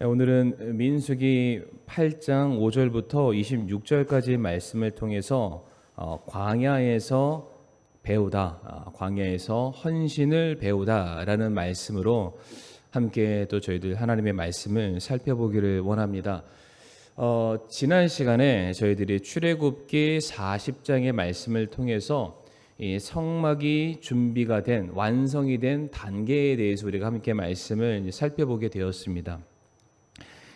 오늘은 민수기 8장 5절부터 26절까지 말씀을 통해서 광야에서 배우다, 광야에서 헌신을 배우다라는 말씀으로 함께 또 저희들 하나님의 말씀을 살펴보기를 원합니다. 지난 시간에 저희들이 출애굽기 40장의 말씀을 통해서 이 성막이 준비가 된, 완성이 된 단계에 대해서 우리가 함께 말씀을 살펴보게 되었습니다.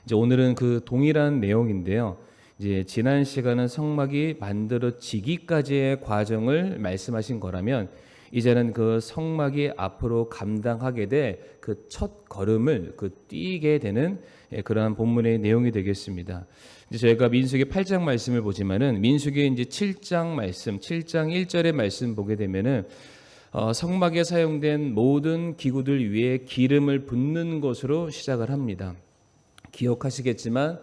이제 오늘은 그 동일한 내용인데요. 이제 지난 시간은 성막이 만들어지기까지의 과정을 말씀하신 거라면, 이제는 그 성막이 앞으로 감당하게 될 그 첫 걸음을 뛰게 되는 그러한 본문의 내용이 되겠습니다. 이제 저희가 민수기 8장 말씀을 보지만은 민수기 이제 7장 말씀, 7장 1절의 말씀 보게 되면은 성막에 사용된 모든 기구들 위에 기름을 붓는 것으로 시작을 합니다. 기억하시겠지만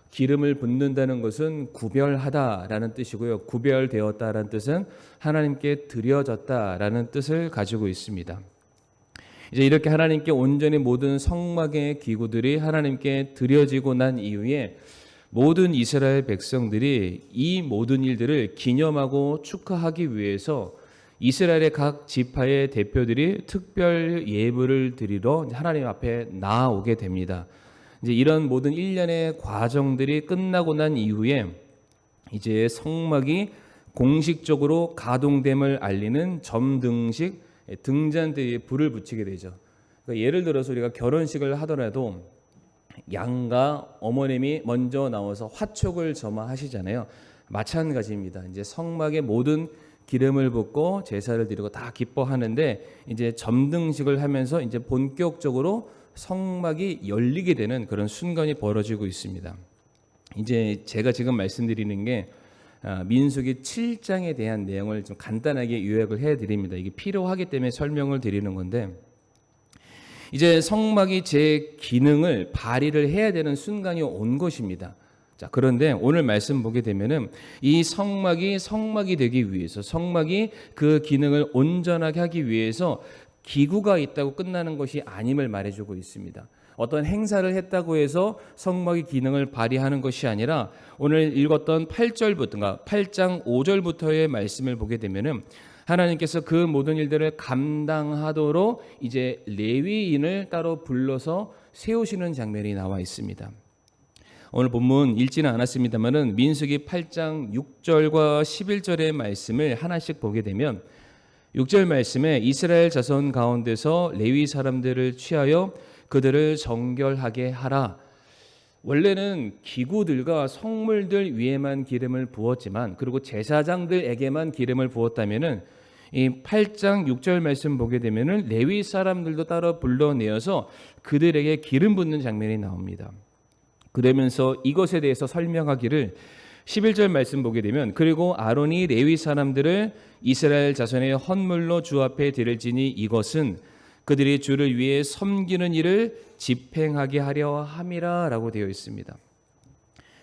기름을 붓는다는 것은 구별하다라는 뜻이고요. 구별되었다라는 뜻은 하나님께 드려졌다라는 뜻을 가지고 있습니다. 이제 이렇게 하나님께 온전히 모든 성막의 기구들이 하나님께 드려지고 난 이후에 모든 이스라엘 백성들이 이 모든 일들을 기념하고 축하하기 위해서 이스라엘의 각 지파의 대표들이 특별 예물을 드리러 하나님 앞에 나아오게 됩니다. 이제 이런 모든 일련의 과정들이 끝나고 난 이후에 이제 성막이 공식적으로 가동됨을 알리는 점등식, 등잔대에 불을 붙이게 되죠. 그러니까 예를 들어서 우리가 결혼식을 하더라도 양가 어머님이 먼저 나와서 화촉을 점화하시잖아요. 마찬가지입니다. 이제 성막에 모든 기름을 붓고 제사를 드리고 다 기뻐하는데, 이제 점등식을 하면서 이제 본격적으로 성막이 열리게 되는 그런 순간이 벌어지고 있습니다. 이제 제가 지금 말씀드리는 게 민수기 7장에 대한 내용을 좀 간단하게 요약을 해드립니다. 이게 필요하기 때문에 설명을 드리는 건데, 이제 성막이 제 기능을 발휘를 해야 되는 순간이 온 것입니다. 자, 그런데 오늘 말씀 보게 되면은 이 성막이 되기 위해서, 성막이 그 기능을 온전하게 하기 위해서 기구가 있다고 끝나는 것이 아님을 말해주고 있습니다. 어떤 행사를 했다고 해서 성막의 기능을 발휘하는 것이 아니라, 오늘 읽었던 8절부터인가 8장 5절부터의 말씀을 보게 되면은 하나님께서 그 모든 일들을 감당하도록 이제 레위인을 따로 불러서 세우시는 장면이 나와 있습니다. 오늘 본문 읽지는 않았습니다만은 민수기 8장 6절과 11절의 말씀을 하나씩 보게 되면, 6절 말씀에 이스라엘 자손 가운데서 레위 사람들을 취하여 그들을 정결하게 하라. 원래는 기구들과 성물들 위에만 기름을 부었지만, 그리고 제사장들에게만 기름을 부었다면은 이 8장 6절 말씀 보게 되면은 레위 사람들도 따로 불러내어서 그들에게 기름 붓는 장면이 나옵니다. 그러면서 이것에 대해서 설명하기를 11절 말씀 보게 되면, 그리고 아론이 레위 사람들을 이스라엘 자손의 헌물로 주 앞에 드릴지니 이것은 그들이 주를 위해 섬기는 일을 집행하게 하려 함이라 라고 되어 있습니다.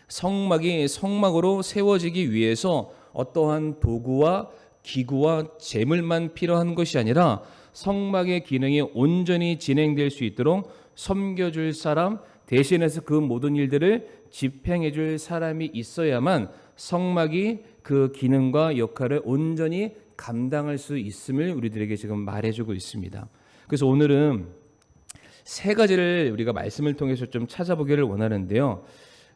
성막이 성막으로 세워지기 위해서 어떠한 도구와 기구와 재물만 필요한 것이 아니라, 성막의 기능이 온전히 진행될 수 있도록 섬겨줄 사람, 대신해서 그 모든 일들을 집행해 줄 사람이 있어야만 성막이 그 기능과 역할을 온전히 감당할 수 있음을 우리들에게 지금 말해주고 있습니다. 그래서 오늘은 세 가지를 우리가 말씀을 통해서 좀 찾아보기를 원하는데요.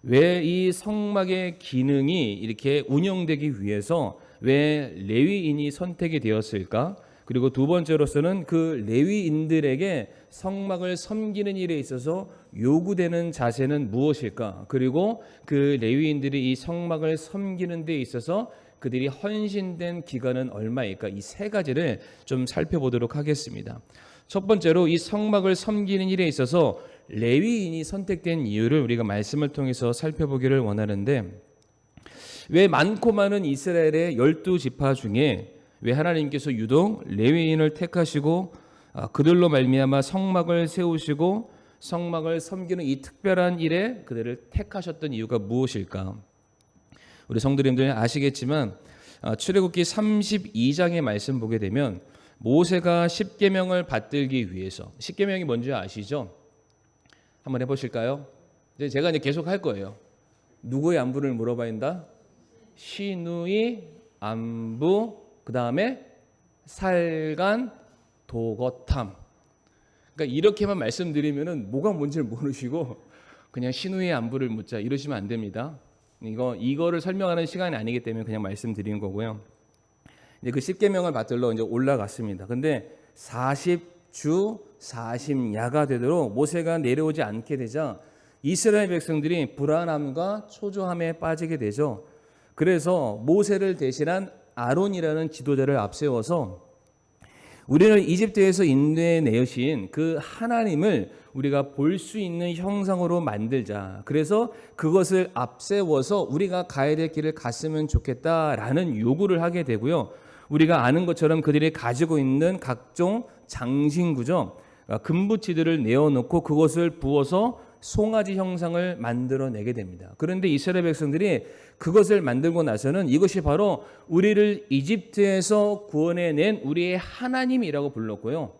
왜 이 성막의 기능이 이렇게 운영되기 위해서 왜 레위인이 선택이 되었을까? 그리고 두 번째로서는 그 레위인들에게 성막을 섬기는 일에 있어서 요구되는 자세는 무엇일까? 그리고 그 레위인들이 이 성막을 섬기는 데 있어서 그들이 헌신된 기간은 얼마일까? 이 세 가지를 좀 살펴보도록 하겠습니다. 첫 번째로 이 성막을 섬기는 일에 있어서 레위인이 선택된 이유를 우리가 말씀을 통해서 살펴보기를 원하는데, 왜 많고 많은 이스라엘의 12지파 중에 왜 하나님께서 유독 레위인을 택하시고 그들로 말미암아 성막을 세우시고 성막을 섬기는 이 특별한 일에 그들을 택하셨던 이유가 무엇일까? 우리 성도님들 아시겠지만 출애굽기 32장의 말씀 보게 되면 모세가 십계명을 받들기 위해서, 십계명이 뭔지 아시죠? 한번 해보실까요? 제가 이제 계속 할 거예요. 누구의 안부를 물어봐야 한다? 시누이 안부, 그 다음에 살간 도거탐. 그러니까 이렇게만 말씀드리면은 뭐가 뭔지를 모르시고 그냥 시누이의 안부를 묻자 이러시면 안 됩니다. 이거를 설명하는 시간이 아니기 때문에 그냥 말씀드리는 거고요. 이제 그 10계명을 받들러 이제 올라갔습니다. 근데 40주 40야가 되도록 모세가 내려오지 않게 되자 이스라엘 백성들이 불안함과 초조함에 빠지게 되죠. 그래서 모세를 대신한 아론이라는 지도자를 앞세워서 우리를 이집트에서 인도해 내신 그 하나님을 우리가 볼 수 있는 형상으로 만들자. 그래서 그것을 앞세워서 우리가 가야 될 길을 갔으면 좋겠다라는 요구를 하게 되고요. 우리가 아는 것처럼 그들이 가지고 있는 각종 장신구죠. 금붙이들을 내어놓고 그것을 부어서 송아지 형상을 만들어내게 됩니다. 그런데 이스라엘 백성들이 그것을 만들고 나서는 이것이 바로 우리를 이집트에서 구원해낸 우리의 하나님이라고 불렀고요.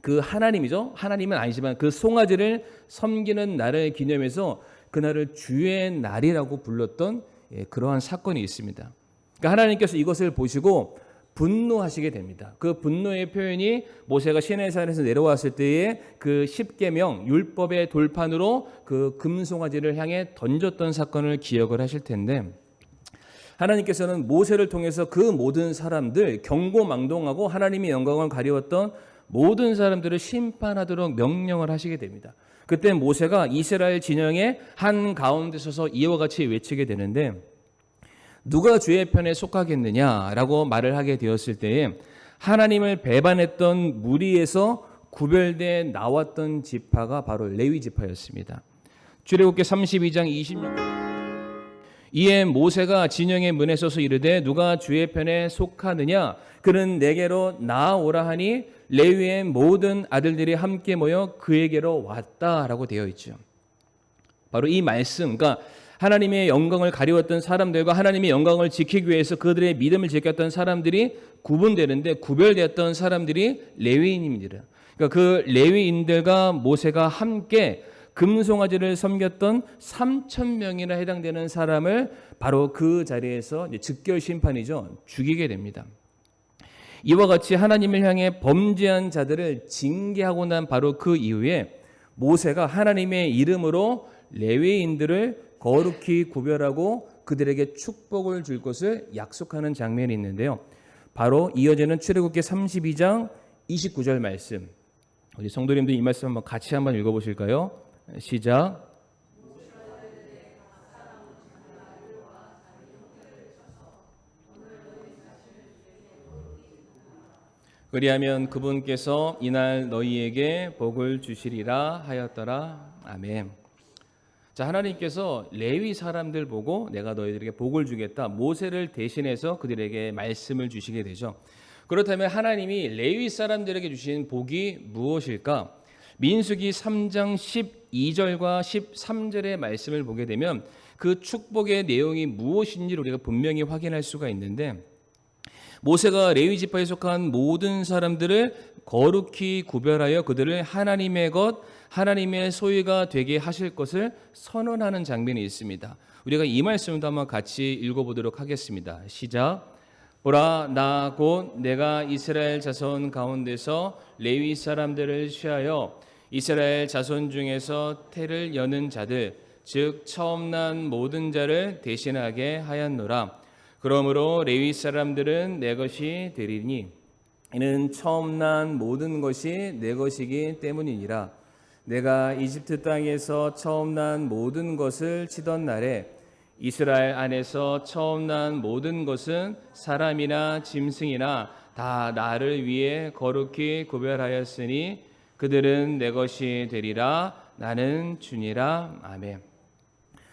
그 하나님이죠. 하나님은 아니지만 그 송아지를 섬기는 날을 기념해서 그날을 주의 날이라고 불렀던 그러한 사건이 있습니다. 그러니까 하나님께서 이것을 보시고 분노하시게 됩니다. 그 분노의 표현이 모세가 시내산에서 내려왔을 때의 그 10계명 율법의 돌판으로 그 금송아지를 향해 던졌던 사건을 기억을 하실 텐데, 하나님께서는 모세를 통해서 그 모든 사람들, 경고망동하고 하나님의 영광을 가리웠던 모든 사람들을 심판하도록 명령을 하시게 됩니다. 그때 모세가 이스라엘 진영의 한 가운데 서서 이와 같이 외치게 되는데, 누가 주의 편에 속하겠느냐라고 말을 하게 되었을 때에 하나님을 배반했던 무리에서 구별돼 나왔던 지파가 바로 레위 지파였습니다. 출애굽기 32장 26절. 이에 모세가 진영의 문에 서서 이르되 누가 주의 편에 속하느냐 그는 내게로 나아오라 하니 레위의 모든 아들들이 함께 모여 그에게로 왔다라고 되어 있죠. 바로 이 말씀, 그러니까 하나님의 영광을 가리웠던 사람들과 하나님의 영광을 지키기 위해서 그들의 믿음을 지켰던 사람들이 구분되는데, 구별되었던 사람들이 레위인입니다. 그러니까 그 레위인들과 모세가 함께 금송아지를 섬겼던 3,000명이나 해당되는 사람을 바로 그 자리에서 즉결 심판이죠, 죽이게 됩니다. 이와 같이 하나님을 향해 범죄한 자들을 징계하고 난 바로 그 이후에 모세가 하나님의 이름으로 레위인들을 거룩히 구별하고 그들에게 축복을 줄 것을 약속하는 장면이 있는데요. 바로 이어지는 출애굽기 32장 29절 말씀. 우리 성도님들 이 말씀 한번 같이 한번 읽어보실까요? 시작. 그리하면 그분께서 이날 너희에게 복을 주시리라 하였더라. 아멘. 자, 하나님께서 레위 사람들 보고 내가 너희들에게 복을 주겠다, 모세를 대신해서 그들에게 말씀을 주시게 되죠. 그렇다면 하나님이 레위 사람들에게 주신 복이 무엇일까? 민수기 3장 12절과 13절의 말씀을 보게 되면 그 축복의 내용이 무엇인지를 우리가 분명히 확인할 수가 있는데, 모세가 레위 지파에 속한 모든 사람들을 거룩히 구별하여 그들을 하나님의 것, 하나님의 소유가 되게 하실 것을 선언하는 장면이 있습니다. 우리가 이 말씀도 한번 같이 읽어보도록 하겠습니다. 시작. 보라, 나 곧 내가 이스라엘 자손 가운데서 레위 사람들을 취하여 이스라엘 자손 중에서 태를 여는 자들, 즉 처음 난 모든 자를 대신하게 하였노라. 그러므로 레위 사람들은 내 것이 되리니 이는 처음 난 모든 것이 내 것이기 때문이니라. 내가 이집트 땅에서 처음 난 모든 것을 치던 날에 이스라엘 안에서 처음 난 모든 것은 사람이나 짐승이나 다 나를 위해 거룩히 구별하였으니 그들은 내 것이 되리라. 나는 주니라. 아멘.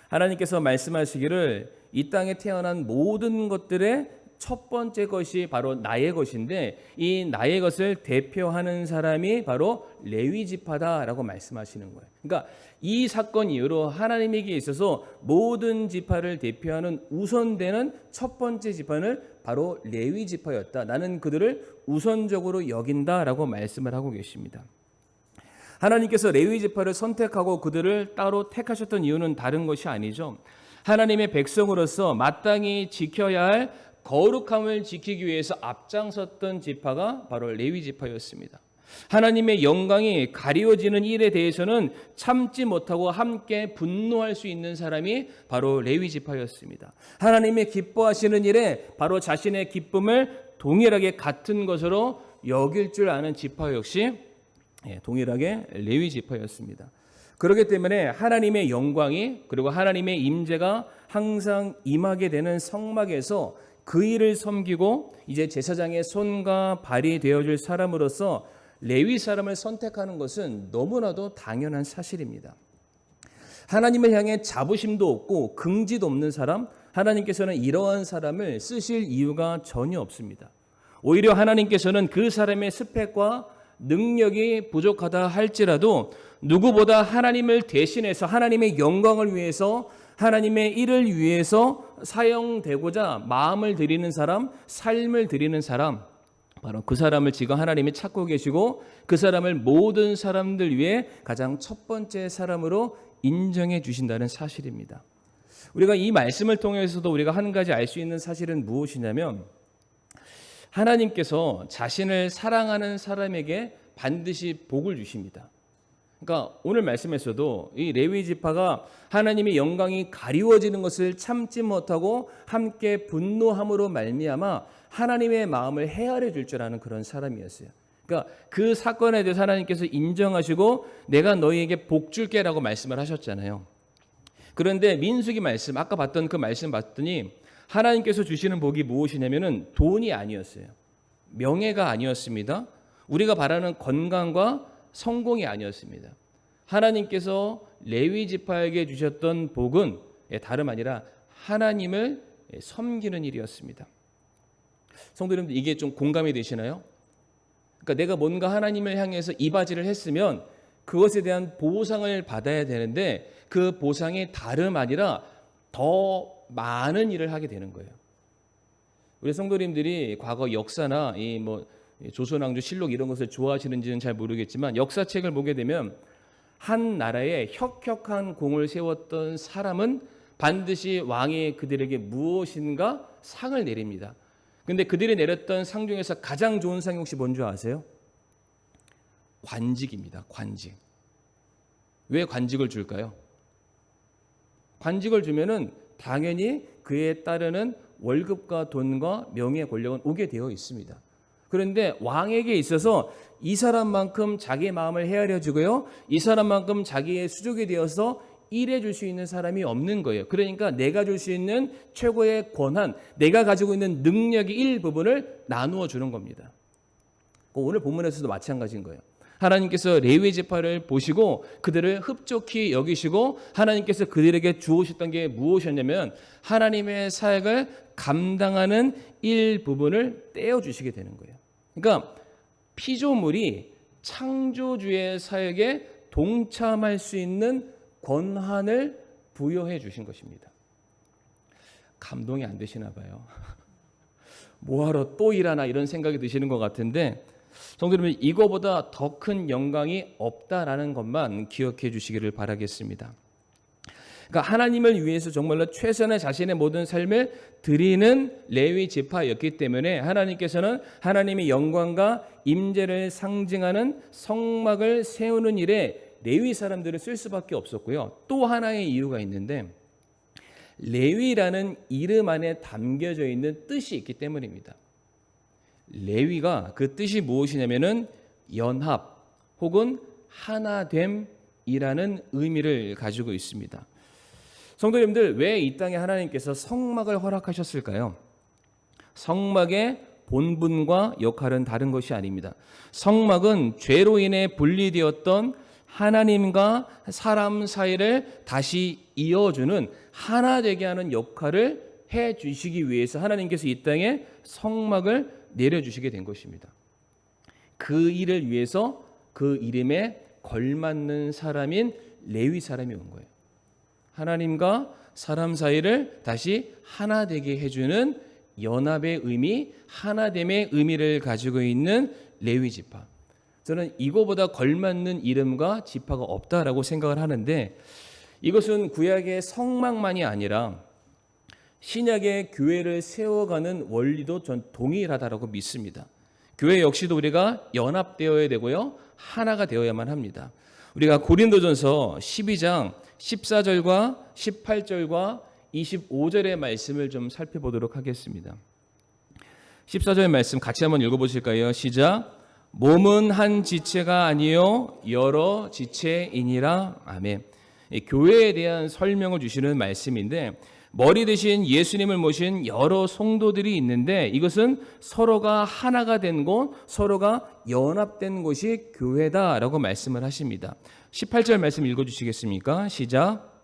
하나님께서 말씀하시기를 이 땅에 태어난 모든 것들의 첫 번째 것이 바로 나의 것인데, 이 나의 것을 대표하는 사람이 바로 레위 지파다라고 말씀하시는 거예요. 그러니까 이 사건 이후로 하나님에게 있어서 모든 지파를 대표하는 우선되는 첫 번째 지파는 바로 레위 지파였다. 나는 그들을 우선적으로 여긴다라고 말씀을 하고 계십니다. 하나님께서 레위 지파를 선택하고 그들을 따로 택하셨던 이유는 다른 것이 아니죠. 하나님의 백성으로서 마땅히 지켜야 할 거룩함을 지키기 위해서 앞장섰던 지파가 바로 레위 지파였습니다. 하나님의 영광이 가리워지는 일에 대해서는 참지 못하고 함께 분노할 수 있는 사람이 바로 레위 지파였습니다. 하나님의 기뻐하시는 일에 바로 자신의 기쁨을 동일하게 같은 것으로 여길 줄 아는 지파 역시 동일하게 레위 지파였습니다. 그렇기 때문에 하나님의 영광이 그리고 하나님의 임재가 항상 임하게 되는 성막에서 그 일을 섬기고 이제 제사장의 손과 발이 되어줄 사람으로서 레위 사람을 선택하는 것은 너무나도 당연한 사실입니다. 하나님을 향해 자부심도 없고 긍지도 없는 사람, 하나님께서는 이러한 사람을 쓰실 이유가 전혀 없습니다. 오히려 하나님께서는 그 사람의 스펙과 능력이 부족하다 할지라도 누구보다 하나님을 대신해서 하나님의 영광을 위해서 하나님의 일을 위해서 사용되고자 마음을 드리는 사람, 삶을 드리는 사람, 바로 그 사람을 지금 하나님이 찾고 계시고 그 사람을 모든 사람들 위해 가장 첫 번째 사람으로 인정해 주신다는 사실입니다. 우리가 이 말씀을 통해서도 우리가 한 가지 알 수 있는 사실은 무엇이냐면 하나님께서 자신을 사랑하는 사람에게 반드시 복을 주십니다. 그러니까 오늘 말씀에서도 이 레위 지파가 하나님의 영광이 가리워지는 것을 참지 못하고 함께 분노함으로 말미암아 하나님의 마음을 헤아려 줄 줄 아는 그런 사람이었어요. 그러니까 그 사건에 대해서 하나님께서 인정하시고 내가 너희에게 복 줄게라고 말씀을 하셨잖아요. 그런데 민수기 말씀 아까 봤던 그 말씀 봤더니 하나님께서 주시는 복이 무엇이냐면은 돈이 아니었어요. 명예가 아니었습니다. 우리가 바라는 건강과 성공이 아니었습니다. 하나님께서 레위 지파에게 주셨던 복은 다름 아니라 하나님을 섬기는 일이었습니다. 성도 여러분들 이게 좀 공감이 되시나요? 그러니까 내가 뭔가 하나님을 향해서 이바지를 했으면 그것에 대한 보상을 받아야 되는데 그 보상이 다름 아니라 더 많은 일을 하게 되는 거예요. 우리 성도님들이 과거 역사나 이 조선왕조 실록 이런 것을 좋아하시는지는 잘 모르겠지만 역사책을 보게 되면 한 나라에 혁혁한 공을 세웠던 사람은 반드시 왕이 그들에게 무엇인가 상을 내립니다. 그런데 그들이 내렸던 상 중에서 가장 좋은 상이 혹시 뭔지 아세요? 관직입니다. 관직. 왜 관직을 줄까요? 관직을 주면은 당연히 그에 따르는 월급과 돈과 명예, 권력은 오게 되어 있습니다. 그런데 왕에게 있어서 이 사람만큼 자기의 마음을 헤아려 주고요, 이 사람만큼 자기의 수족이 되어서 일해 줄 수 있는 사람이 없는 거예요. 그러니까 내가 줄 수 있는 최고의 권한, 내가 가지고 있는 능력의 일부분을 나누어 주는 겁니다. 오늘 본문에서도 마찬가지인 거예요. 하나님께서 레위 지파를 보시고 그들을 흡족히 여기시고 하나님께서 그들에게 주오셨던 게 무엇이었냐면 하나님의 사역을 감당하는 일부분을 떼어주시게 되는 거예요. 그러니까 피조물이 창조주의 사역에 동참할 수 있는 권한을 부여해 주신 것입니다. 감동이 안 되시나 봐요. 뭐하러 또 일하나 이런 생각이 드시는 것 같은데 성도 여러분, 이거보다 더 큰 영광이 없다라는 것만 기억해 주시기를 바라겠습니다. 그러니까 하나님을 위해서 정말로 최선의 자신의 모든 삶을 드리는 레위 지파였기 때문에 하나님께서는 하나님의 영광과 임재를 상징하는 성막을 세우는 일에 레위 사람들을 쓸 수밖에 없었고요. 또 하나의 이유가 있는데 레위라는 이름 안에 담겨져 있는 뜻이 있기 때문입니다. 레위가 그 뜻이 무엇이냐면은 연합 혹은 하나됨이라는 의미를 가지고 있습니다. 성도 여러분들, 왜 이 땅에 하나님께서 성막을 허락하셨을까요? 성막의 본분과 역할은 다른 것이 아닙니다. 성막은 죄로 인해 분리되었던 하나님과 사람 사이를 다시 이어주는 하나 되게 하는 역할을 해 주시기 위해서 하나님께서 이 땅에 성막을 내려주시게 된 것입니다. 그 일을 위해서 그 이름에 걸맞는 사람인 레위 사람이 온 거예요. 하나님과 사람 사이를 다시 하나 되게 해주는 연합의 의미, 하나됨의 의미를 가지고 있는 레위 지파. 저는 이거보다 걸맞는 이름과 지파가 없다라고 생각을 하는데, 이것은 구약의 성막만이 아니라 신약의 교회를 세워가는 원리도 전 동일하다라고 믿습니다. 교회 역시도 우리가 연합되어야 되고요, 하나가 되어야만 합니다. 우리가 고린도전서 12장 14절과 18절과 25절의 말씀을 좀 살펴보도록 하겠습니다. 14절 말씀 같이 한번 읽어보실까요? 시작. 몸은 한 지체가 아니요 여러 지체이니라. 아멘. 교회에 대한 설명을 주시는 말씀인데, 머리 대신 예수님을 모신 여러 성도들이 있는데, 이것은 서로가 하나가 된 곳, 서로가 연합된 곳이 교회다라고 말씀을 하십니다. 18절 말씀 읽어주시겠습니까? 시작.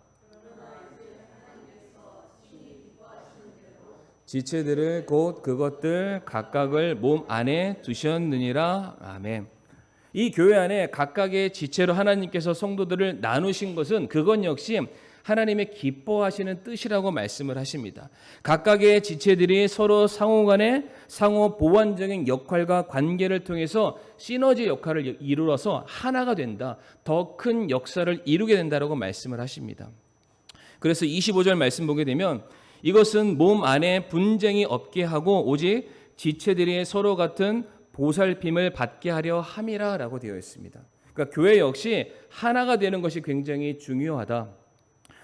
지체들을 곧 그것들 각각을 몸 안에 두셨느니라. 아멘. 이 교회 안에 각각의 지체로 하나님께서 성도들을 나누신 것은 그것 역시 하나님의 기뻐하시는 뜻이라고 말씀을 하십니다. 각각의 지체들이 서로 상호간에 상호 보완적인 역할과 관계를 통해서 시너지 역할을 이루어서 하나가 된다, 더 큰 역사를 이루게 된다라고 말씀을 하십니다. 그래서 25절 말씀 보게 되면, 이것은 몸 안에 분쟁이 없게 하고 오직 지체들이 서로 같은 보살핌을 받게 하려 함이라라고 되어 있습니다. 그러니까 교회 역시 하나가 되는 것이 굉장히 중요하다.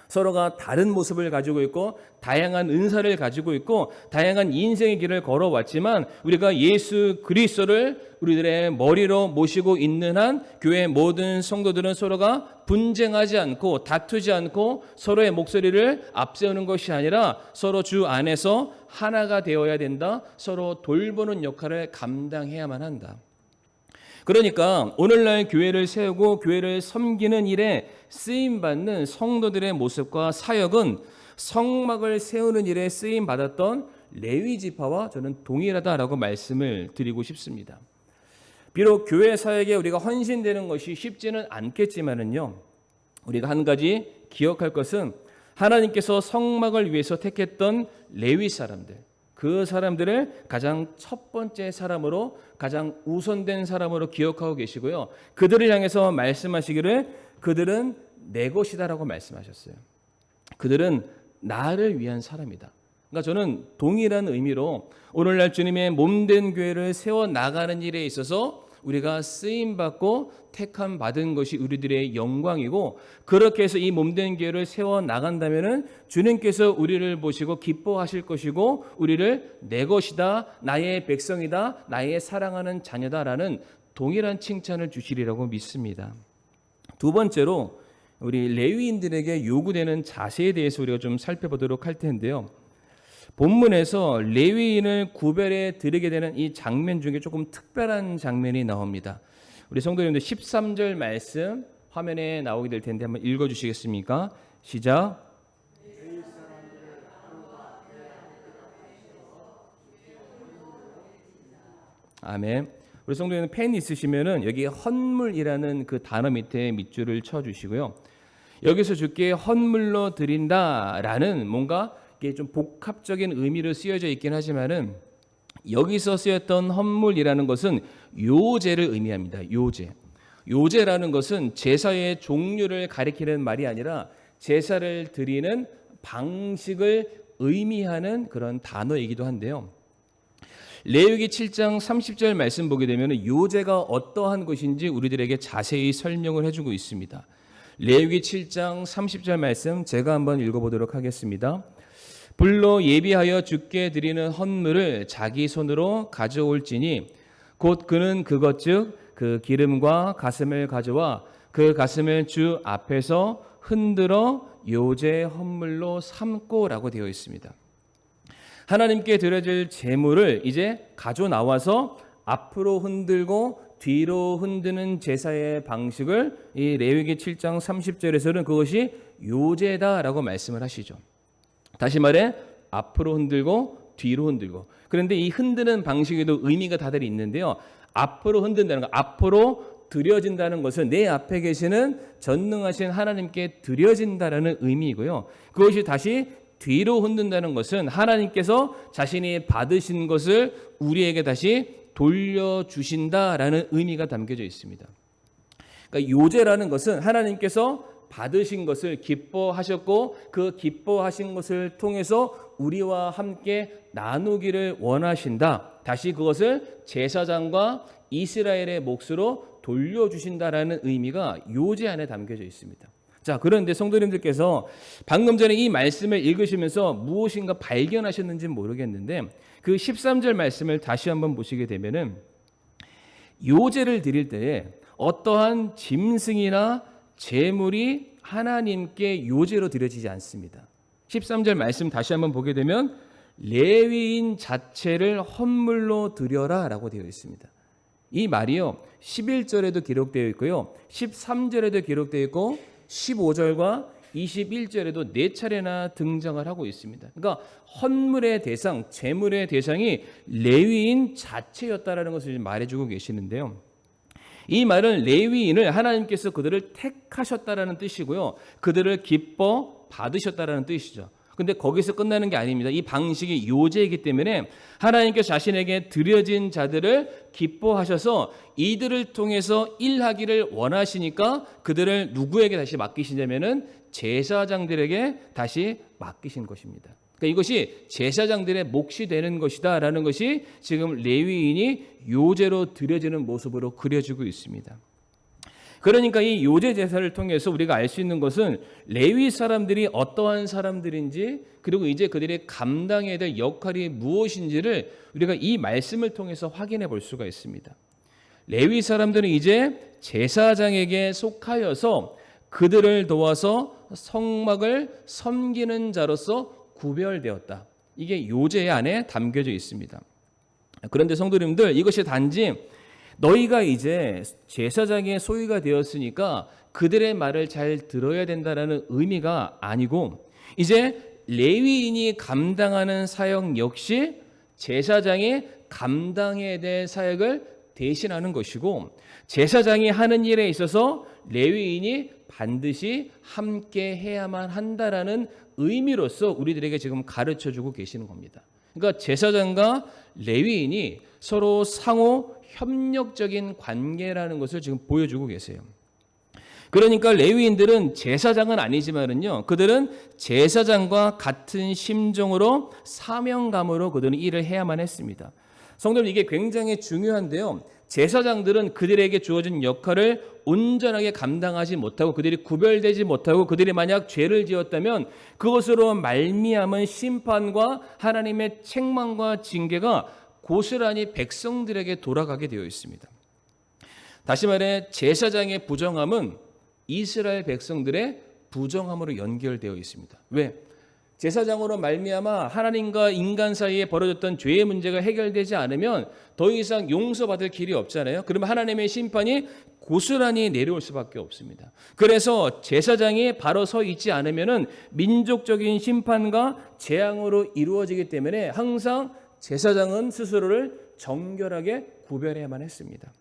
서로가 다른 모습을 가지고 있고 다양한 은사를 가지고 있고 다양한 인생의 길을 걸어왔지만, 우리가 예수 그리스도를 우리들의 머리로 모시고 있는 한 교회의 모든 성도들은 서로가 분쟁하지 않고 다투지 않고 서로의 목소리를 앞세우는 것이 아니라 서로 주 안에서 하나가 되어야 된다. 서로 돌보는 역할을 감당해야만 한다. 그러니까 오늘날 교회를 세우고 교회를 섬기는 일에 쓰임받는 성도들의 모습과 사역은 성막을 세우는 일에 쓰임받았던 레위 지파와 저는 동일하다라고 말씀을 드리고 싶습니다. 비록 교회 사역에 우리가 헌신되는 것이 쉽지는 않겠지만은요, 우리가 한 가지 기억할 것은 하나님께서 성막을 위해서 택했던 레위 사람들, 그 사람들을 가장 첫 번째 사람으로, 가장 우선된 사람으로 기억하고 계시고요. 그들을 향해서 말씀하시기를 그들은 내 것이다라고 말씀하셨어요. 그들은 나를 위한 사람이다. 그러니까 저는 동일한 의미로 오늘날 주님의 몸된 교회를 세워나가는 일에 있어서 우리가 쓰임받고 택함 받은 것이 우리들의 영광이고, 그렇게 해서 이 몸된 교회를 세워나간다면 주님께서 우리를 보시고 기뻐하실 것이고, 우리를 내 것이다, 나의 백성이다, 나의 사랑하는 자녀다라는 동일한 칭찬을 주시리라고 믿습니다. 두 번째로 우리 레위인들에게 요구되는 자세에 대해서 우리가 좀 살펴보도록 할 텐데요. 본문에서 레위인을 구별해 드리게 되는 이 장면 중에 조금 특별한 장면이 나옵니다. 우리 성도님들 13절 말씀 화면에 나오게 될 텐데 한번 읽어주시겠습니까? 시작. 아멘. 우리 성도님들 펜 있으시면은 여기 헌물이라는 그 단어 밑에 밑줄을 쳐주시고요. 여기서 주께 헌물로 드린다라는 뭔가 이게 좀 복합적인 의미로 쓰여져 있긴 하지만은, 여기서 쓰였던 헌물이라는 것은 요제를 의미합니다. 요제. 요제라는 것은 제사의 종류를 가리키는 말이 아니라 제사를 드리는 방식을 의미하는 그런 단어이기도 한데요. 레위기 7장 30절 말씀 보게 되면 요제가 어떠한 것인지 우리들에게 자세히 설명을 해주고 있습니다. 레위기 7장 30절 말씀 제가 한번 읽어보도록 하겠습니다. 불로 예비하여 주께 드리는 헌물을 자기 손으로 가져올지니 곧 그는 그것 즉 그 기름과 가슴을 가져와 그 가슴을 주 앞에서 흔들어 요제 헌물로 삼고라고 되어 있습니다. 하나님께 드려질 제물을 이제 가져 나와서 앞으로 흔들고 뒤로 흔드는 제사의 방식을 이 레위기 7장 30절에서는 그것이 요제다라고 말씀을 하시죠. 다시 말해 앞으로 흔들고 뒤로 흔들고. 그런데 이 흔드는 방식에도 의미가 다들 있는데요. 앞으로 흔든다는 것, 앞으로 드려진다는 것은 내 앞에 계시는 전능하신 하나님께 드려진다라는 의미이고요. 그것이 다시 뒤로 흔든다는 것은 하나님께서 자신이 받으신 것을 우리에게 다시 돌려주신다라는 의미가 담겨져 있습니다. 그러니까 요제라는 것은 하나님께서 받으신 것을 기뻐하셨고 그 기뻐하신 것을 통해서 우리와 함께 나누기를 원하신다. 다시 그것을 제사장과 이스라엘의 몫으로 돌려주신다라는 의미가 요제 안에 담겨져 있습니다. 자, 그런데 성도님들께서 방금 전에 이 말씀을 읽으시면서 무엇인가 발견하셨는지는 모르겠는데 그 13절 말씀을 다시 한번 보시게 되면은 요제를 드릴 때에 어떠한 짐승이나 제물이 하나님께 요제로 드려지지 않습니다. 13절 말씀 다시 한번 보게 되면 레위인 자체를 헌물로 드려라 라고 되어 있습니다. 이 말이요 11절에도 기록되어 있고요 13절에도 기록되어 있고 15절과 21절에도 4차례나 등장을 하고 있습니다. 그러니까 헌물의 대상, 제물의 대상이 레위인 자체였다라는 것을 말해주고 계시는데요. 이 말은 레위인을 하나님께서 그들을 택하셨다라는 뜻이고요. 그들을 기뻐 받으셨다라는 뜻이죠. 근데 거기서 끝나는 게 아닙니다. 이 방식이 요제이기 때문에 하나님께서 자신에게 드려진 자들을 기뻐하셔서 이들을 통해서 일하기를 원하시니까 그들을 누구에게 다시 맡기시냐면은 제사장들에게 다시 맡기신 것입니다. 그러니까 이것이 제사장들의 몫이 되는 것이다라는 것이 지금 레위인이 요제로 드려지는 모습으로 그려지고 있습니다. 그러니까 이 요제 제사를 통해서 우리가 알 수 있는 것은 레위 사람들이 어떠한 사람들인지 그리고 이제 그들이 감당해야 될 역할이 무엇인지를 우리가 이 말씀을 통해서 확인해 볼 수가 있습니다. 레위 사람들은 이제 제사장에게 속하여서 그들을 도와서 성막을 섬기는 자로서 구별되었다. 이게 요제 안에 담겨져 있습니다. 그런데 성도님들 이것이 단지 너희가 이제 제사장의 소유가 되었으니까 그들의 말을 잘 들어야 된다라는 의미가 아니고 이제 레위인이 감당하는 사역 역시 제사장이 감당해야 될 사역을 대신하는 것이고 제사장이 하는 일에 있어서 레위인이 반드시 함께 해야만 한다라는 의미로서 우리들에게 지금 가르쳐주고 계시는 겁니다. 그러니까 제사장과 레위인이 서로 상호 협력적인 관계라는 것을 지금 보여주고 계세요. 그러니까 레위인들은 제사장은 아니지만은요, 그들은 제사장과 같은 심정으로 사명감으로 그들은 일을 해야만 했습니다. 성도님 이게 굉장히 중요한데요. 제사장들은 그들에게 주어진 역할을 온전하게 감당하지 못하고 그들이 구별되지 못하고 그들이 만약 죄를 지었다면 그것으로 말미암은 심판과 하나님의 책망과 징계가 고스란히 백성들에게 돌아가게 되어 있습니다. 다시 말해 제사장의 부정함은 이스라엘 백성들의 부정함으로 연결되어 있습니다. 왜? 제사장으로 말미암아 하나님과 인간 사이에 벌어졌던 죄의 문제가 해결되지 않으면 더 이상 용서받을 길이 없잖아요. 그러면 하나님의 심판이 고스란히 내려올 수밖에 없습니다. 그래서 제사장이 바로 서 있지 않으면은 민족적인 심판과 재앙으로 이루어지기 때문에 항상 제사장은 스스로를 정결하게 구별해야만 했습니다.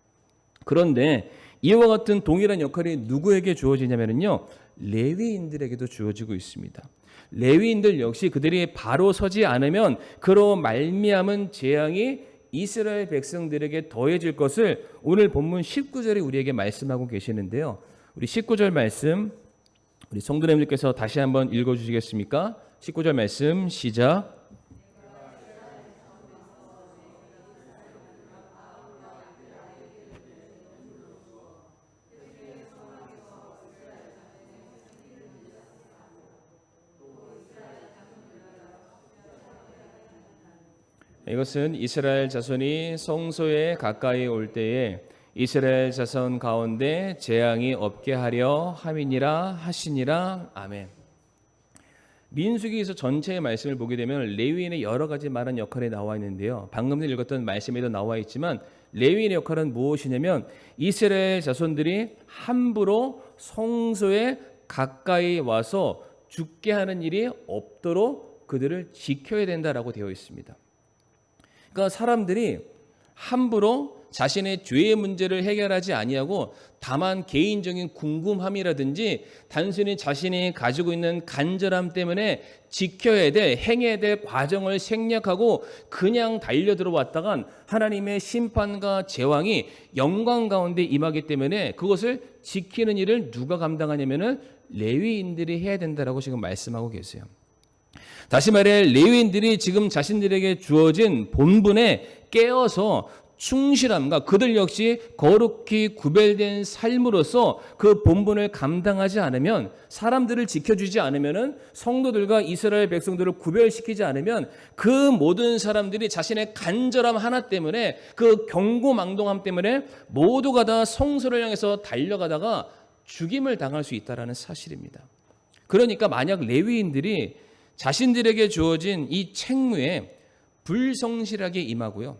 그런데 이와 같은 동일한 역할이 누구에게 주어지냐면요, 레위인들에게도 주어지고 있습니다. 레위인들 역시 그들이 바로 서지 않으면 그로 말미암은 재앙이 이스라엘 백성들에게 더해질 것을 오늘 본문 19절에 우리에게 말씀하고 계시는데요. 우리 19절 말씀 우리 성도님들께서 다시 한번 읽어주시겠습니까? 19절 말씀 시작. 이것은 이스라엘 자손이 성소에 가까이 올 때에 이스라엘 자손 가운데 재앙이 없게 하려 함이니라 하시니라. 아멘. 민수기에서 전체의 말씀을 보게 되면 레위인의 여러 가지 많은 역할이 나와 있는데요. 방금 읽었던 말씀에도 나와 있지만 레위인의 역할은 무엇이냐면 이스라엘 자손들이 함부로 성소에 가까이 와서 죽게 하는 일이 없도록 그들을 지켜야 된다라고 되어 있습니다. 그러니까 사람들이 함부로 자신의 죄의 문제를 해결하지 아니하고 다만 개인적인 궁금함이라든지 단순히 자신이 가지고 있는 간절함 때문에 지켜야 될, 행해야 될 과정을 생략하고 그냥 달려들어왔다간 하나님의 심판과 제왕이 영광 가운데 임하기 때문에 그것을 지키는 일을 누가 감당하냐면은 레위인들이 해야 된다라고 지금 말씀하고 계세요. 다시 말해 레위인들이 지금 자신들에게 주어진 본분에 깨어서 충실함과 그들 역시 거룩히 구별된 삶으로서 그 본분을 감당하지 않으면, 사람들을 지켜주지 않으면, 성도들과 이스라엘 백성들을 구별시키지 않으면 그 모든 사람들이 자신의 간절함 하나 때문에, 그 경고망동함 때문에 모두가 다 성소를 향해서 달려가다가 죽임을 당할 수 있다는 사실입니다. 그러니까 만약 레위인들이 자신들에게 주어진 이 책무에 불성실하게 임하고요,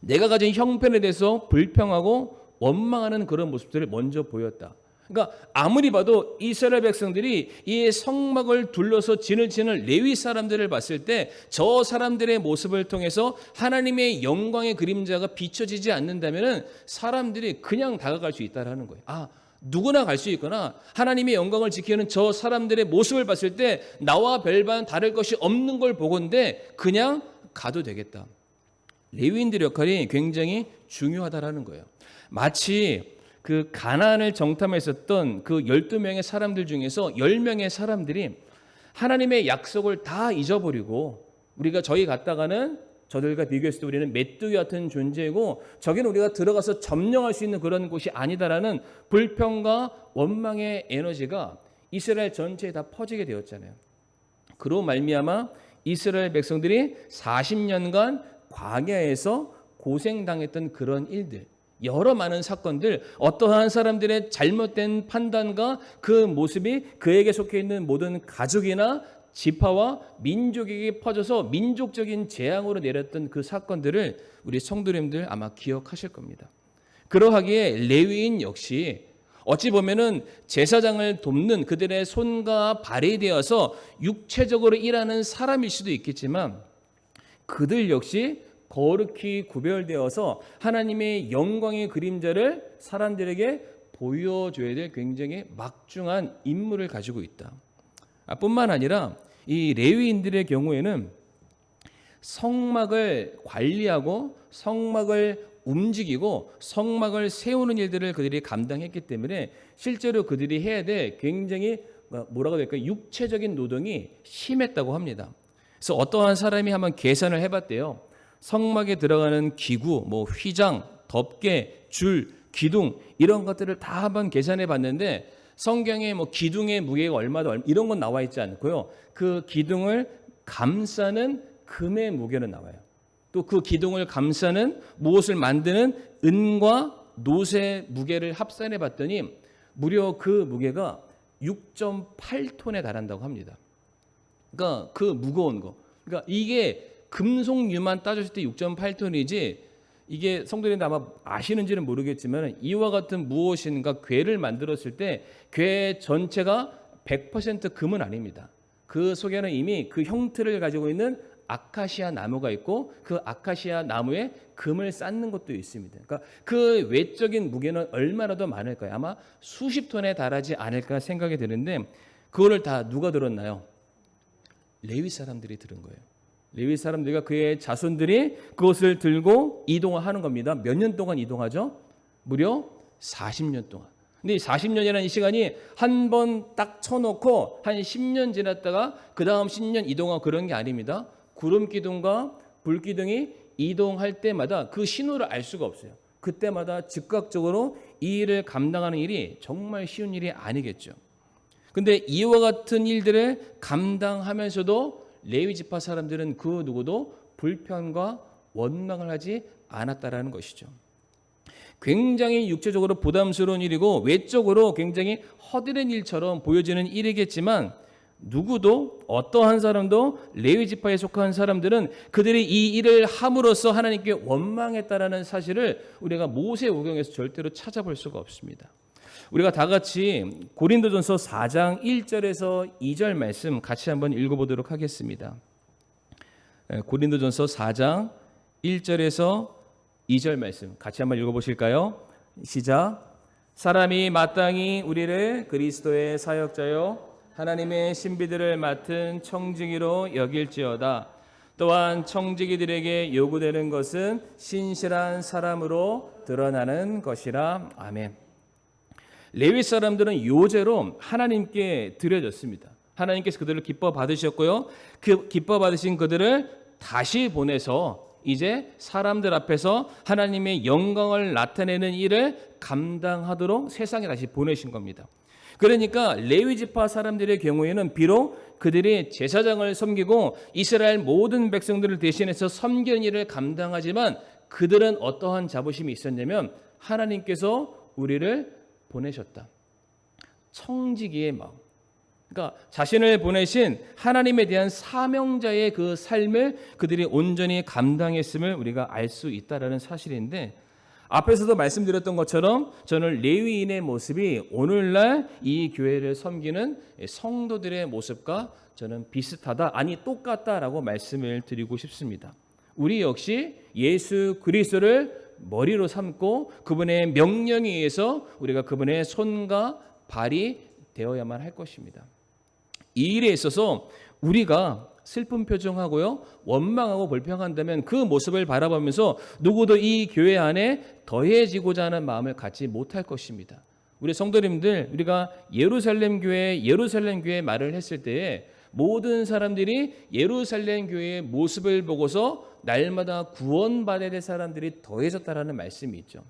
내가 가진 형편에 대해서 불평하고 원망하는 그런 모습들을 먼저 보였다. 그러니까 아무리 봐도 이스라엘 백성들이 이 성막을 둘러서 진을 치는 레위 사람들을 봤을 때 저 사람들의 모습을 통해서 하나님의 영광의 그림자가 비춰지지 않는다면 사람들이 그냥 다가갈 수 있다는 거예요. 누구나 갈 수 있거나 하나님의 영광을 지키는 저 사람들의 모습을 봤을 때 나와 별반 다를 것이 없는 걸 보건대 그냥 가도 되겠다. 레위인들의 역할이 굉장히 중요하다라는 거예요. 마치 그 가나안을 정탐했었던 그 12명의 사람들 중에서 10명의 사람들이 하나님의 약속을 다 잊어버리고 저희 갔다가는 저들과 비교했을 때 우리는 메뚜기 같은 존재이고 저기는 우리가 들어가서 점령할 수 있는 그런 곳이 아니다라는 불평과 원망의 에너지가 이스라엘 전체에 다 퍼지게 되었잖아요. 그로 말미암아 이스라엘 백성들이 40년간 광야에서 고생당했던 그런 일들, 여러 많은 사건들, 어떠한 사람들의 잘못된 판단과 그 모습이 그에게 속해 있는 모든 가족이나 지파와 민족에게 퍼져서 민족적인 재앙으로 내렸던 그 사건들을 우리 성도님들 아마 기억하실 겁니다. 그러하기에 레위인 역시 어찌 보면은 제사장을 돕는 그들의 손과 발이 되어서 육체적으로 일하는 사람일 수도 있겠지만 그들 역시 거룩히 구별되어서 하나님의 영광의 그림자를 사람들에게 보여줘야 될 굉장히 막중한 임무를 가지고 있다. 뿐만 아니라 이 레위인들의 경우에는 성막을 관리하고 성막을 움직이고 성막을 세우는 일들을 그들이 감당했기 때문에 실제로 그들이 해야 될 굉장히 육체적인 노동이 심했다고 합니다. 그래서 어떠한 사람이 한번 계산을 해봤대요. 성막에 들어가는 기구, 휘장, 덮개, 줄, 기둥 이런 것들을 다 한번 계산해 봤는데 성경에 기둥의 무게가 얼마다 이런 건 나와 있지 않고요. 그 기둥을 감싸는 금의 무게는 나와요. 또 그 기둥을 감싸는 무엇을 만드는 은과 놋의 무게를 합산해 봤더니 무려 그 무게가 6.8톤에 달한다고 합니다. 그러니까 그 무거운 거. 그러니까 이게 금속류만 따졌을 때 6.8톤이지 이게 성도님들 아마 아시는지는 모르겠지만 이와 같은 무엇인가 궤를 만들었을 때 궤 전체가 100% 금은 아닙니다. 그 속에는 이미 그 형태를 가지고 있는 아카시아 나무가 있고 그 아카시아 나무에 금을 쌓는 것도 있습니다. 그러니까 그 외적인 무게는 얼마나 더 많을까요? 아마 수십 톤에 달하지 않을까 생각이 드는데 그거를 다 누가 들었나요? 레위 사람들이 들은 거예요. 레위 사람들과 그의 자손들이 그것을 들고 이동을 하는 겁니다. 몇 년 동안 이동하죠? 무려 40년 동안. 근데 40년이라는 시간이 한 번 딱 쳐놓고 한 10년 지났다가 그 다음 10년 이동하고 그런 게 아닙니다. 구름 기둥과 불 기둥이 이동할 때마다 그 신호를 알 수가 없어요. 그때마다 즉각적으로 이 일을 감당하는 일이 정말 쉬운 일이 아니겠죠. 근데 이와 같은 일들을 감당하면서도 레위 지파 사람들은 그 누구도 불편과 원망을 하지 않았다라는 것이죠. 굉장히 육체적으로 부담스러운 일이고 외적으로 굉장히 허드렛 일처럼 보여지는 일이겠지만 누구도 어떠한 사람도 레위 지파에 속한 사람들은 그들이 이 일을 함으로써 하나님께 원망했다라는 사실을 우리가 모세오경에서 절대로 찾아볼 수가 없습니다. 우리가 다 같이 고린도전서 4장 1절에서 2절 말씀 같이 한번 읽어보도록 하겠습니다. 고린도전서 4장 1절에서 2절 말씀 같이 한번 읽어보실까요? 시작. 사람이 마땅히 우리를 그리스도의 사역자요 하나님의 신비들을 맡은 청지기로 여길지어다. 또한 청지기들에게 요구되는 것은 신실한 사람으로 드러나는 것이라. 아멘. 레위 사람들은 요제로 하나님께 드려졌습니다. 하나님께서 그들을 기뻐 받으셨고요. 그 기뻐 받으신 그들을 다시 보내서 이제 사람들 앞에서 하나님의 영광을 나타내는 일을 감당하도록 세상에 다시 보내신 겁니다. 그러니까 레위 지파 사람들의 경우에는 비록 그들이 제사장을 섬기고 이스라엘 모든 백성들을 대신해서 섬기는 일을 감당하지만 그들은 어떠한 자부심이 있었냐면 하나님께서 우리를 보내셨다. 청지기의 마음. 그러니까 자신을 보내신 하나님에 대한 사명자의 그 삶을 그들이 온전히 감당했음을 우리가 알 수 있다라는 사실인데, 앞에서도 말씀드렸던 것처럼 저는 레위인의 모습이 오늘날 이 교회를 섬기는 성도들의 모습과 저는 비슷하다, 아니 똑같다라고 말씀을 드리고 싶습니다. 우리 역시 예수 그리스도를 머리로 삼고 그분의 명령에 의해서 우리가 그분의 손과 발이 되어야만 할 것입니다. 이 일에 있어서 우리가 슬픈 표정하고요, 원망하고 불평한다면 그 모습을 바라보면서 누구도 이 교회 안에 더해지고자 하는 마음을 갖지 못할 것입니다. 우리 성도님들, 우리가 예루살렘 교회 말을 했을 때에 모든 사람들이 예루살렘 교회의 모습을 보고서 날마다 구원받아야 될 사람들이 더해졌다라는 말씀이 있죠.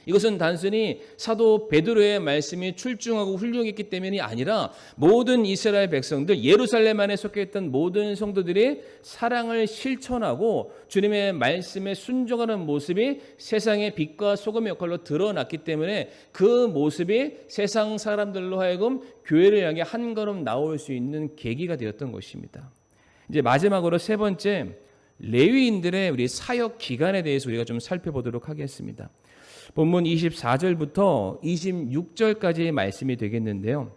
이것은 단순히 사도 베드로의 말씀이 출중하고 훌륭했기 때문이 아니라 모든 이스라엘 백성들, 예루살렘 안에 속해 있던 모든 성도들이 사랑을 실천하고 주님의 말씀에 순종하는 모습이 세상의 빛과 소금의 역할로 드러났기 때문에 그 모습이 세상 사람들로 하여금 교회를 향해 한 걸음 나올 수 있는 계기가 되었던 것입니다. 이제 마지막으로 세 번째, 레위인들의 우리 사역 기간에 대해서 우리가 좀 살펴보도록 하겠습니다. 본문 24절부터 26절까지의 말씀이 되겠는데요.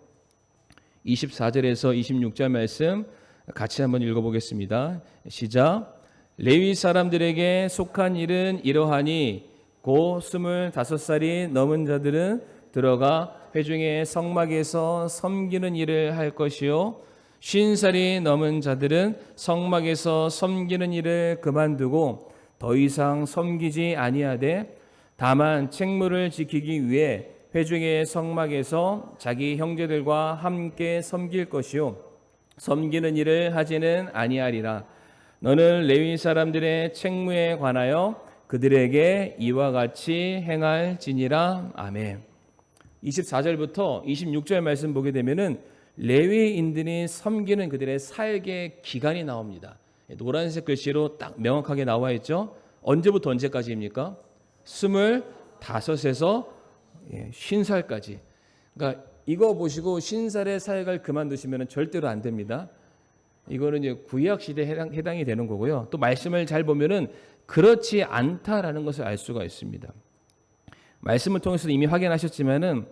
24절에서 26절 말씀 같이 한번 읽어보겠습니다. 시작. 레위 사람들에게 속한 일은 이러하니 곧 25살이 넘은 자들은 들어가 회중의 성막에서 섬기는 일을 할 것이요 50살이 넘은 자들은 성막에서 섬기는 일을 그만두고 더 이상 섬기지 아니하되 다만 책무를 지키기 위해 회중의 성막에서 자기 형제들과 함께 섬길 것이요 섬기는 일을 하지는 아니하리라. 너는 레위 사람들의 책무에 관하여 그들에게 이와 같이 행할지니라. 아멘. 24절부터 26절 말씀 보게 되면은 레위인들이 섬기는 그들의 사역의 기간이 나옵니다. 노란색 글씨로 딱 명확하게 나와 있죠. 언제부터 언제까지입니까? 25에서 50살까지. 그러니까 이거 보시고 50살의 사역을 그만두시면 절대로 안 됩니다. 이거는 이제 구약 시대에 해당이 되는 거고요. 또 말씀을 잘 보면은 그렇지 않다라는 것을 알 수가 있습니다. 말씀을 통해서 이미 확인하셨지만은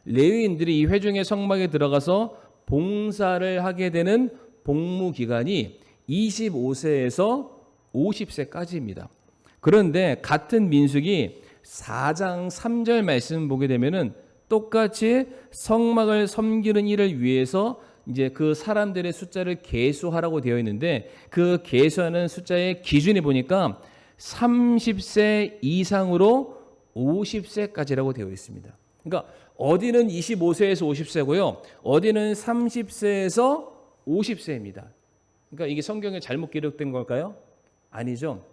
레위인들이 이 회중의 성막에 들어가서 봉사를 하게 되는 복무 기간이 25세에서 50세까지입니다. 그런데 같은 민수기 4장 3절 말씀 보게 되면은 똑같이 성막을 섬기는 일을 위해서 이제 그 사람들의 숫자를 계수하라고 되어 있는데 그 계수하는 숫자의 기준이 보니까 30세 이상으로 50세까지라고 되어 있습니다. 그러니까 어디는 25세에서 50세고요. 어디는 30세에서 50세입니다. 그러니까 이게 성경에 잘못 기록된 걸까요? 아니죠.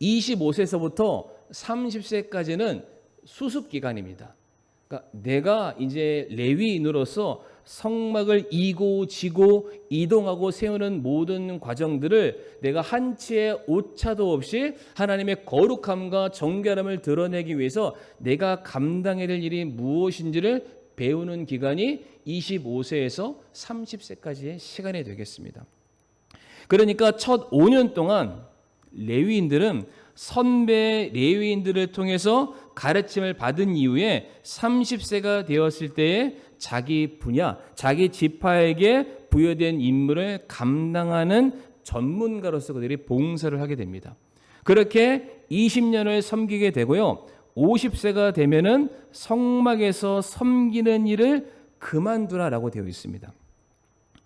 25세에서부터 30세까지는 수습 기간입니다. 그러니까 내가 이제 레위인으로서 성막을 이고 지고 이동하고 세우는 모든 과정들을 내가 한치의 오차도 없이 하나님의 거룩함과 정결함을 드러내기 위해서 내가 감당해야 될 일이 무엇인지를 배우는 기간이 25세에서 30세까지의 시간이 되겠습니다. 그러니까 첫 5년 동안 레위인들은 선배 레위인들을 통해서 가르침을 받은 이후에 30세가 되었을 때에 자기 분야, 자기 지파에게 부여된 임무를 감당하는 전문가로서 그들이 봉사를 하게 됩니다. 그렇게 20년을 섬기게 되고요. 50세가 되면은 성막에서 섬기는 일을 그만두라라고 되어 있습니다.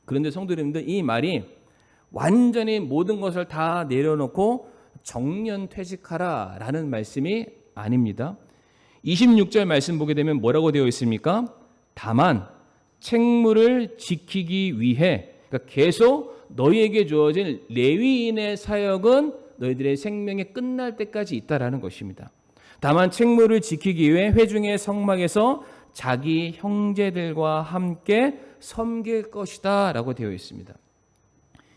그런데 성도님들, 이 말이 완전히 모든 것을 다 내려놓고 정년퇴직하라라는 말씀이 아닙니다. 26절 말씀 보게 되면 뭐라고 되어 있습니까? 다만 책무를 지키기 위해, 그러니까 계속 너희에게 주어진 레위인의 사역은 너희들의 생명이 끝날 때까지 있다라는 것입니다. 다만 책무를 지키기 위해 회중의 성막에서 자기 형제들과 함께 섬길 것이다 라고 되어 있습니다.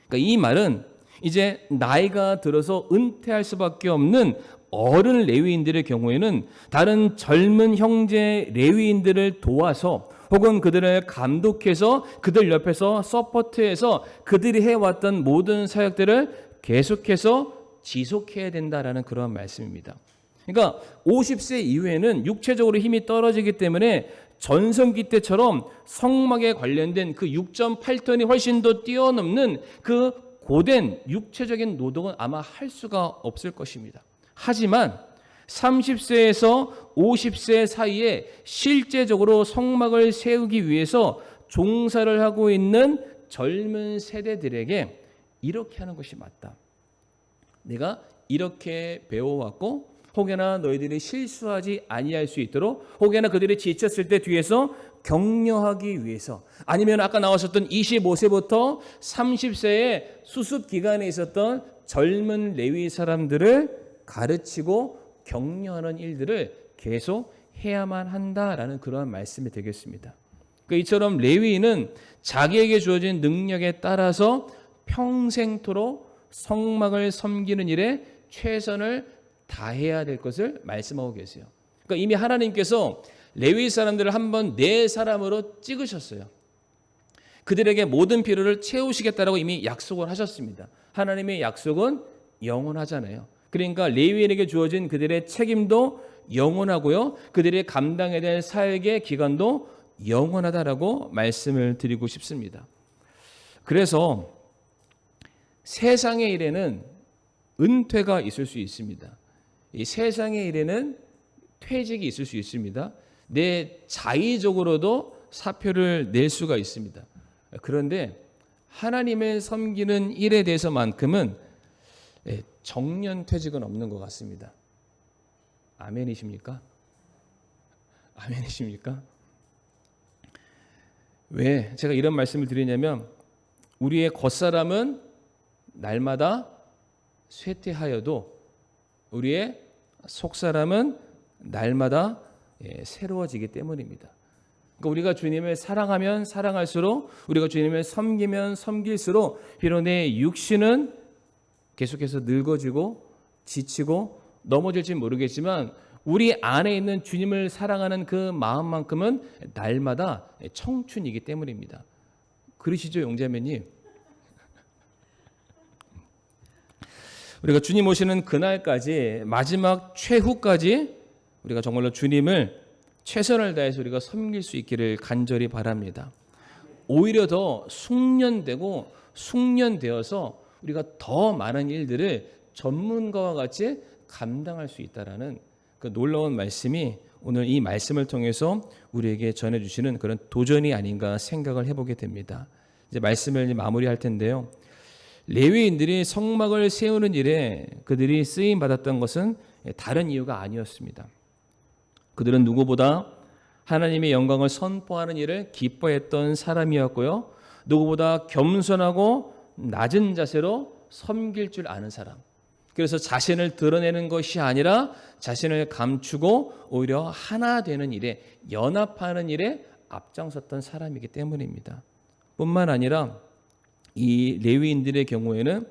그러니까 이 말은 이제 나이가 들어서 은퇴할 수밖에 없는 어른 레위인들의 경우에는 다른 젊은 형제 레위인들을 도와서 혹은 그들을 감독해서 그들 옆에서 서포트해서 그들이 해왔던 모든 사역들을 계속해서 지속해야 된다라는 그런 말씀입니다. 그러니까 50세 이후에는 육체적으로 힘이 떨어지기 때문에 전성기 때처럼 성막에 관련된 그 6.8톤이 훨씬 더 뛰어넘는 그 고된 육체적인 노동은 아마 할 수가 없을 것입니다. 하지만 30세에서 50세 사이에 실제적으로 성막을 세우기 위해서 종사를 하고 있는 젊은 세대들에게 이렇게 하는 것이 맞다. 내가 이렇게 배워왔고 혹여나 너희들이 실수하지 아니할 수 있도록, 혹여나 그들이 지쳤을 때 뒤에서 격려하기 위해서, 아니면 아까 나왔었던 25세부터 30세의 수습 기간에 있었던 젊은 레위 사람들을 가르치고 격려하는 일들을 계속 해야만 한다라는 그러한 말씀이 되겠습니다. 그러니까 이처럼 레위인은 자기에게 주어진 능력에 따라서 평생토록 성막을 섬기는 일에 최선을 다해야 될 것을 말씀하고 계세요. 그러니까 이미 하나님께서 레위 사람들을 한번 네 사람으로 찍으셨어요. 그들에게 모든 필요를 채우시겠다라고 이미 약속을 하셨습니다. 하나님의 약속은 영원하잖아요. 그러니까 레위인에게 주어진 그들의 책임도 영원하고요. 그들이 감당해야 될 사역의 기간도 영원하다라고 말씀을 드리고 싶습니다. 그래서 세상의 일에는 은퇴가 있을 수 있습니다. 이 세상의 일에는 퇴직이 있을 수 있습니다. 내 자의적으로도 사표를 낼 수가 있습니다. 그런데 하나님을 섬기는 일에 대해서만큼은 정년퇴직은 없는 것 같습니다. 아멘이십니까? 아멘이십니까? 왜 제가 이런 말씀을 드리냐면, 우리의 겉사람은 날마다 쇠퇴하여도 우리의 속사람은 날마다 새로워지기 때문입니다. 그러니까 우리가 주님을 사랑하면 사랑할수록, 우리가 주님을 섬기면 섬길수록 비록 내 육신은 계속해서 늙어지고 지치고 넘어질지 모르겠지만 우리 안에 있는 주님을 사랑하는 그 마음만큼은 날마다 청춘이기 때문입니다. 그러시죠, 용자매님? 우리가 주님 오시는 그날까지, 마지막 최후까지 우리가 정말로 주님을 최선을 다해서 우리가 섬길 수 있기를 간절히 바랍니다. 오히려 더 숙련되고 숙련되어서 우리가 더 많은 일들을 전문가와 같이 감당할 수 있다라는 그 놀라운 말씀이 오늘 이 말씀을 통해서 우리에게 전해주시는 그런 도전이 아닌가 생각을 해보게 됩니다. 이제 말씀을 마무리할 텐데요. 레위인들이 성막을 세우는 일에 그들이 쓰임 받았던 것은 다른 이유가 아니었습니다. 그들은 누구보다 하나님의 영광을 선포하는 일을 기뻐했던 사람이었고요. 누구보다 겸손하고 낮은 자세로 섬길 줄 아는 사람. 그래서 자신을 드러내는 것이 아니라 자신을 감추고 오히려 하나 되는 일에, 연합하는 일에 앞장섰던 사람이기 때문입니다. 뿐만 아니라 이 레위인들의 경우에는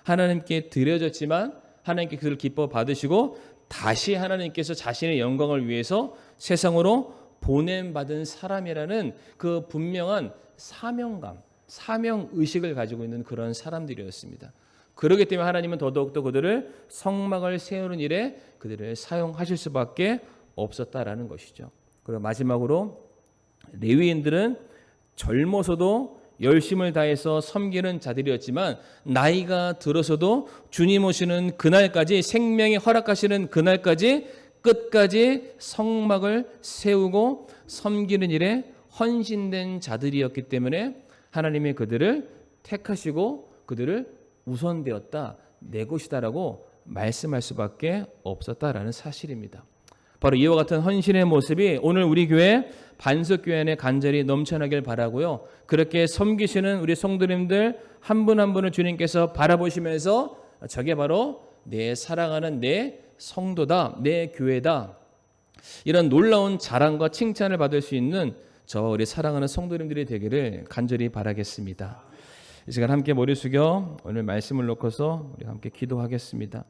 하나님께 드려졌지만 하나님께 그를 기뻐 받으시고 다시 하나님께서 자신의 영광을 위해서 세상으로 보냄받은 사람이라는 그 분명한 사명감, 사명의식을 가지고 있는 그런 사람들이었습니다. 그렇기 때문에 하나님은 더더욱더 그들을 성막을 세우는 일에 그들을 사용하실 수밖에 없었다라는 것이죠. 그리고 마지막으로 레위인들은 젊어서도 열심을 다해서 섬기는 자들이었지만 나이가 들어서도 주님 오시는 그날까지, 생명이 허락하시는 그날까지 끝까지 성막을 세우고 섬기는 일에 헌신된 자들이었기 때문에 하나님이 그들을 택하시고 그들을 우선되었다, 내 것이다라고 말씀할 수밖에 없었다라는 사실입니다. 바로 이와 같은 헌신의 모습이 오늘 우리 교회 반석교회 안에 간절히 넘쳐나길 바라고요. 그렇게 섬기시는 우리 성도님들 한 분 한 분을 주님께서 바라보시면서 저게 바로 내 사랑하는 내 성도다, 내 교회다, 이런 놀라운 자랑과 칭찬을 받을 수 있는 저 우리 사랑하는 성도님들이 되기를 간절히 바라겠습니다. 이 시간 함께 머리 숙여 오늘 말씀을 놓고서 우리 함께 기도하겠습니다.